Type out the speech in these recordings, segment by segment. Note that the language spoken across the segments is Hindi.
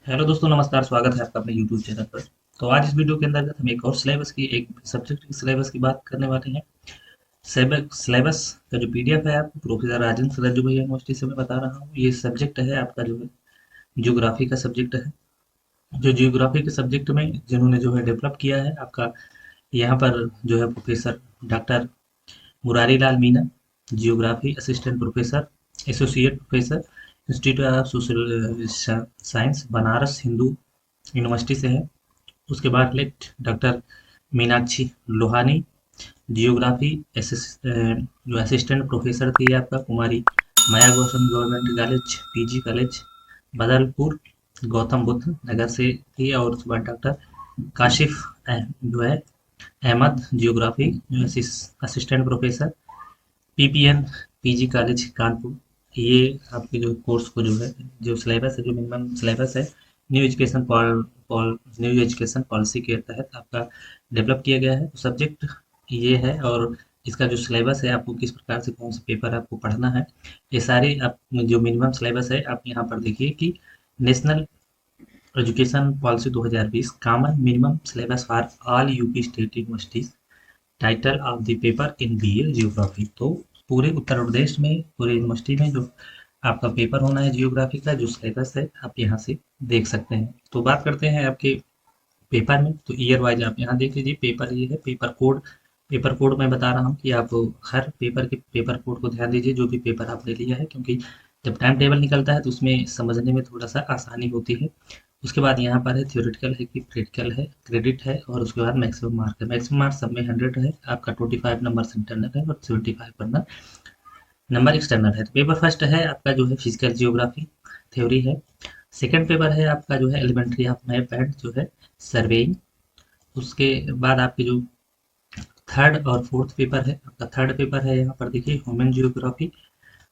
हेलो दोस्तों, नमस्कार। स्वागत है आपका अपने यूट्यूब चैनल पर। तो आज इस वीडियो के अंतर्गत हम एक और एक सब्जेक्ट की सिलेबस की बात करने वाले हैं। सिलेबस का जो पीडीएफ है आपको प्रोफेसर राजेंद्र सरज्जू भैया यूनिवर्सिटी से मैं बता रहा हूँ। ये सब्जेक्ट है आपका जो है ज्योग्राफी का सब्जेक्ट है। जो ज्योग्राफी के सब्जेक्ट में जिन्होंने जो है डेवलप किया है आपका यहाँ पर जो है professor doctor Murari Lal Meena, geography assistant professor, associate professor, institute of social science, Banaras Hindu university से है। उसके बाद late doctor Meenakshi Lohani, geography जो असिस्टेंट प्रोफेसर थी आपका Kumari Maya Gautam government college PG college Badalpur Gautam Buddh Nagar से थी। और उसके बाद डॉक्टर काशिफ जो है अहमद, जियोग्राफी जो assistant professor PPN PG college Kanpur. ये आपके जो कोर्स को जो है जो सिलेबस है, जो मिनिमम सिलेबस है, new education new education policy के तहत आपका डेवलप किया गया है। सब्जेक्ट ये है और इसका जो सिलेबस है आपको किस प्रकार से कौन से पेपर आपको पढ़ना है, ये सारे आप जो मिनिमम सिलेबस है आप यहाँ पर देखिए कि national education policy 2020 common minimum syllabus for all UP state universities, title of the paper in BA geography. तो पूरे उत्तर प्रदेश में पूरे यूनिवर्सिटी में जो आपका पेपर होना है जियोग्राफी का जो सिलेबस है आप यहाँ से देख सकते हैं। तो बात करते हैं आपके पेपर में। तो ईयर वाइज आप यहाँ देख लीजिए। पेपर ये है पेपर कोड मैं बता रहा हूँ कि आप हर पेपर के पेपर कोड को ध्यान दीजिए जो भी पेपर आपने लिया है, क्योंकि जब टाइम टेबल निकलता है तो उसमें समझने में थोड़ा सा आसानी होती है। उसके बाद यहाँ पर है थ्योरेटिकल है कि प्रैक्टिकल है, क्रेडिट है, और उसके बाद मैक्सिमम मार्क है। मैक्सिमम मार्क सब में 100 है आपका, 25 नंबर इंटरनल है और 75 नंबर एक्सटर्नल है। तो पेपर फर्स्ट है आपका जो है फिजिकल जियोग्राफी थ्योरी है। सेकंड पेपर है आपका जो है एलिमेंट्री ऑफ मैप एंड जो है सर्वेइंग। उसके बाद आपके जो थर्ड और फोर्थ पेपर है आपका, थर्ड पेपर है यहाँ पर देखिए ह्यूमन जियोग्राफी,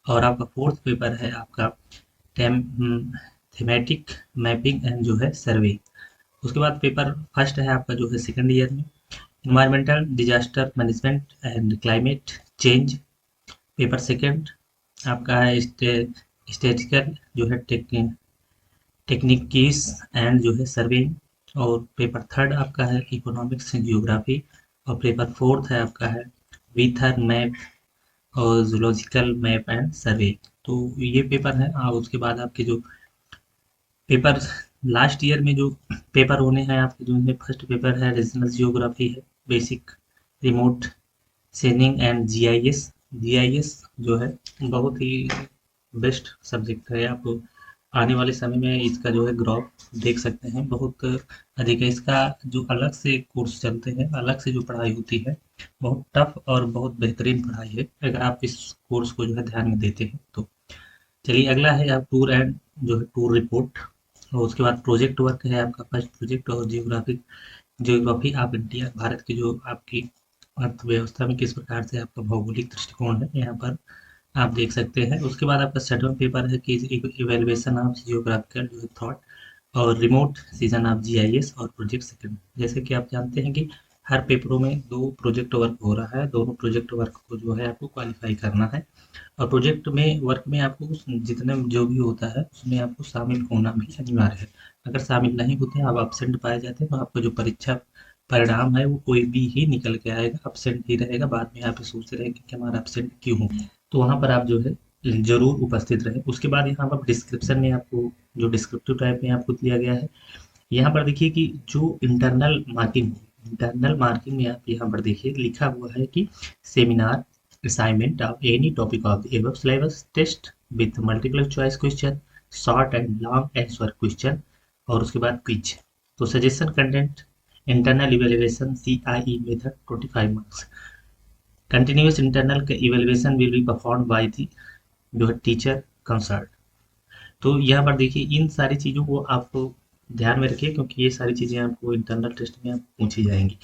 और आपका फोर्थ पेपर है आपका थीमेटिक मैपिंग एंड जो है सर्वे। उसके बाद पेपर फर्स्ट है आपका जो है सेकंड ईयर में environmental disaster management and climate change. Paper second आपका है स्टेटिकल जो है टेक्निकीज एंड जो है सर्वेइंग। और पेपर थर्ड आपका है इकोनॉमिक्स एंड जियोग्राफी। और पेपर फोर्थ है आपका है वीथर मैप और जूलॉजिकल मैप एंड सर्वे। तो ये पेपर है। और उसके बाद आपके जो पेपर लास्ट ईयर में जो पेपर होने हैं आपके, जो इनमें फर्स्ट पेपर है रीजनल जियोग्राफी है, basic remote सेनिंग and GIS. GIS जो है बहुत ही बेस्ट सब्जेक्ट है। आप आने वाले समय में इसका जो है ग्राफ देख सकते हैं, बहुत अधिक है। इसका जो अलग से कोर्स चलते हैं, अलग से जो पढ़ाई होती है, बहुत टफ और बहुत बेहतरीन पढ़ाई है अगर आप इस कोर्स को जो है ध्यान में देते हैं तो। चलिए अगला है आप टूर एंड जो है टूर रिपोर्ट। और उसके बाद प्रोजेक्ट वर्क है आपका फर्स्ट प्रोजेक्ट, और जियोग्राफी ऑफ इंडिया, भारत की जो आपकी अर्थव्यवस्था में किस प्रकार से आपका भौगोलिक दृष्टिकोण है यहाँ पर आप देख सकते हैं। उसके बाद आपका सेकंड पेपर है कि इवेल्युएशन ऑफ जियोग्राफिकल जो है थॉट, और रिमोट सीजन ऑफ जीआईएस, और प्रोजेक्ट सेकंड। जैसे कि आप जानते हैं कि हर पेपरों में 2 प्रोजेक्ट वर्क हो रहा है, दोनों प्रोजेक्ट वर्क को जो है आपको क्वालिफाई करना है। और प्रोजेक्ट में वर्क में आपको जितने जो भी होता है उसमें आपको शामिल होना भी अनिवार्य है। अगर शामिल नहीं होते हैं, आप एब्सेंट पाए जाते हैं, तो आपका जो परीक्षा परिणाम है वो कोई भी ही निकल के आएगा, एब्सेंट ही रहेगा। बाद में आप सोचते रहेंगे कि हमारा एब्सेंट क्यों हो। तो वहाँ पर आप जो है जरूर उपस्थित रहे। उसके बाद यहाँ पर डिस्क्रिप्शन में आपको जो डिस्क्रिप्टिव टाइप में आपको दिया गया है, यहाँ पर देखिए कि जो इंटरनल मार्किंग में आप यहाँ पर देखिए लिखा हुआ है कि seminar assignment of any topic of the above syllabus test with multiple choice question, short and long answer question, और उसके बाद क्विज। तो suggestion content internal evaluation CIE method 25 marks. Continuous internal evaluation will be perform by the जो है टीचर कंसर्ट। तो यहाँ पर देखिए इन सारी चीज़ों को आपको ध्यान में रखिए, क्योंकि ये सारी चीज़ें आपको इंटरनल टेस्ट में आप पूछी जाएंगी।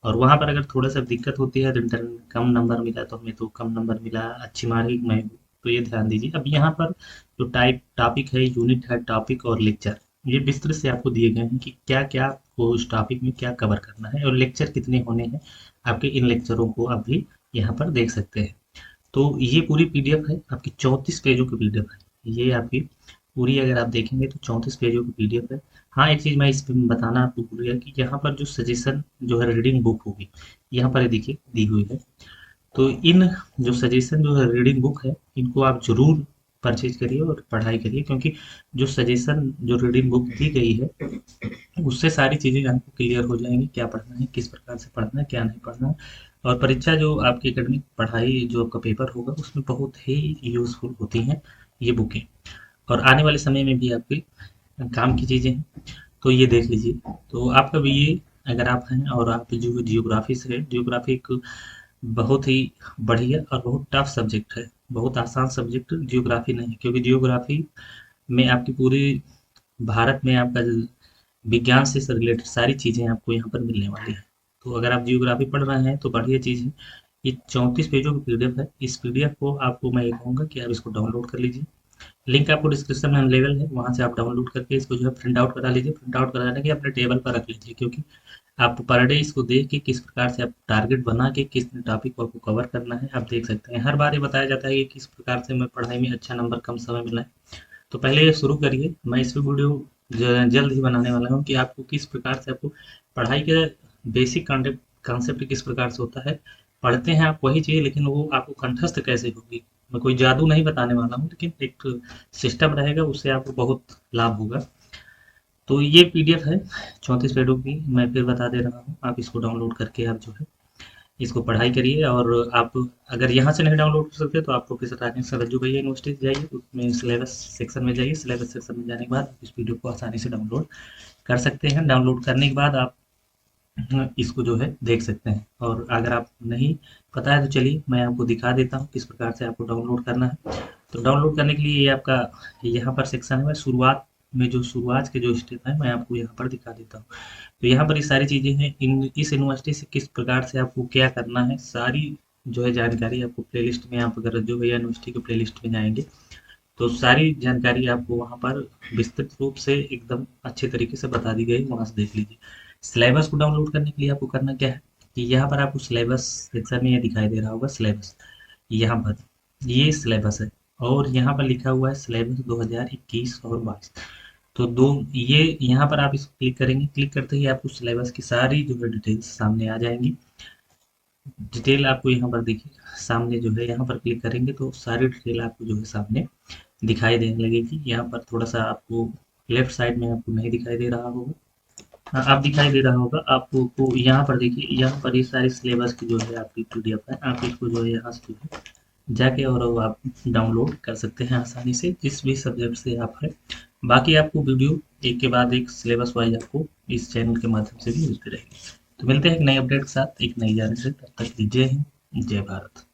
और वहाँ पर अगर थोड़ा सा दिक्कत होती है तो इंटरनल कम नंबर मिला तो हमें तो कम नंबर मिला, अच्छी मार्किंग में हूँ, तो ये ध्यान दीजिए। अब यहाँ पर जो टॉपिक है, यूनिट है, टॉपिक और लेक्चर, ये विस्तृत से आपको दिए गए हैं कि क्या क्या आपको उस टॉपिक में क्या कवर करना है, और लेक्चर कितने होने हैं आपके। इन लेक्चरों को आप भी यहाँ पर देख सकते हैं। तो ये पूरी पीडीएफ है आपकी, 34 पेजों की पीडीएफ है ये आपकी। पूरी अगर आप देखेंगे तो 34 पेजों की पीडीएफ है। हाँ, एक चीज़ मैं इसमें बताना आपको भूल गया कि यहाँ पर जो सजेशन जो है रीडिंग बुक होगी, यहाँ पर ये देखिए दी हुई है। तो इन जो सजेशन जो है रीडिंग बुक है, इनको आप ज़रूर परचेज करिए और पढ़ाई करिए, क्योंकि जो सजेशन जो रीडिंग बुक दी गई है उससे सारी चीज़ें आपको क्लियर हो जाएंगी, क्या पढ़ना है, किस प्रकार से पढ़ना है, क्या नहीं पढ़ना है। और परीक्षा जो आपकी एकेडमिक पढ़ाई जो आपका पेपर होगा उसमें बहुत ही यूज़फुल होती हैं ये बुकें, और आने वाले समय में भी आपके काम की चीज़ें हैं। तो ये देख लीजिए। तो आपका भी ये, अगर आप हैं और आप जो जियोग्राफी से है, जियोग्राफी एक बहुत ही बढ़िया और बहुत टफ सब्जेक्ट है, बहुत आसान सब्जेक्ट जियोग्राफी नहीं है, क्योंकि जियोग्राफी में आपकी पूरी भारत में आपका विज्ञान से रिलेटेड सारी चीज़ें आपको यहाँ पर मिलने वाली हैं। तो अगर आप जियोग्राफी पढ़ रहे हैं तो बढ़िया चीज़ है। ये 34 पेजों की पीडीएफ है। इस पीडीएफ को आपको मैं ये कहूँगा कि आप इसको डाउनलोड कर लीजिए। लिंक आपको डिस्क्रिप्शन में अवेलेबल है, वहाँ से आप डाउनलोड करके इसको जो है प्रिंट आउट करा लीजिए। प्रिंट आउट कराने के अपने टेबल पर रख लीजिए, क्योंकि आप पर डे इसको देख के किस प्रकार से आप टारगेट बना के किस टॉपिक को आपको कवर करना है आप देख सकते हैं। हर बार ये बताया जाता है कि किस प्रकार से हमें पढ़ाई में अच्छा नंबर कम समय मिला है। तो पहले ये शुरू करिए। मैं इस पे वीडियो जल्द ही बनाने वाला हूँ कि आपको किस प्रकार से आपको पढ़ाई के बेसिक कॉन्सेप्ट किस प्रकार से होता है। पढ़ते हैं आप वही चीज़, लेकिन वो आपको कंठस्थ कैसे होगी। मैं कोई जादू नहीं बताने वाला हूँ, लेकिन एक सिस्टम रहेगा, उससे आपको बहुत लाभ होगा। तो ये पीडीएफ है 34 पेजों की, मैं फिर बता दे रहा हूँ। आप इसको डाउनलोड करके आप जो है इसको पढ़ाई करिए। और आप अगर यहाँ से नहीं डाउनलोड कर सकते तो आप प्रोफेसर राजेंद्र सरज्जू भैया यूनिवर्सिटी जाइए, उसमें सिलेबस सेक्शन में जाइए। सिलेबस सेक्शन में जाने के बाद इस वीडियो को आसानी से डाउनलोड कर सकते हैं। डाउनलोड करने के बाद आप इसको जो है देख सकते हैं। और अगर आप नहीं पता है तो चलिए मैं आपको दिखा देता हूँ किस प्रकार से आपको डाउनलोड करना है। तो डाउनलोड करने के लिए ये आपका यहाँ पर सेक्शन है। मैं शुरुआत में जो शुरुआत के जो स्टेप है मैं आपको यहाँ पर दिखा देता हूँ। तो यहाँ पर ये सारी चीज़ें हैं, इन इस यूनिवर्सिटी से किस प्रकार से आपको क्या करना है, सारी जो है जानकारी आपको प्लेलिस्ट में, आप अगर जो भैया यूनिवर्सिटी के प्लेलिस्ट में जाएंगे तो सारी जानकारी आपको वहाँ पर विस्तृत रूप से एकदम अच्छे तरीके से बता दी गई, वहाँ से देख लीजिए। सिलेबस को डाउनलोड करने के लिए आपको करना क्या है कि यहाँ पर आपको सिलेबस सेक्शन में ये दिखाई दे रहा होगा सिलेबस, यहाँ पर ये सिलेबस है और यहाँ पर लिखा हुआ है सिलेबस 2021 और 22। तो दो ये यहाँ पर आप इसको क्लिक करेंगे, क्लिक करते ही आपको सिलेबस की सारी जो है डिटेल्स सामने आ जाएंगी। डिटेल आपको यहाँ पर देखिए सामने जो है, यहाँ पर क्लिक करेंगे तो सारी डिटेल आपको जो है सामने दिखाई देने लगेगी। यहाँ पर थोड़ा सा आपको लेफ्ट साइड में आपको नहीं दिखाई दे रहा होगा, हाँ आप दिखाई दे रहा होगा आपको। को यहाँ पर देखिए, यहाँ पर ये सारी सिलेबस की जो है आपकी पीडीएफ है। आप इसको जो है यहाँ से जो है जाके और वो आप डाउनलोड कर सकते हैं आसानी से, जिस भी सब्जेक्ट से आप है। बाकी आपको वीडियो एक के बाद एक सिलेबस वाइज आपको इस चैनल के माध्यम से भी मिलती रहेगी। तो मिलते हैं एक नए अपडेट के साथ, एक नई जानकारी से। तब तक जय हिंद, जय भारत।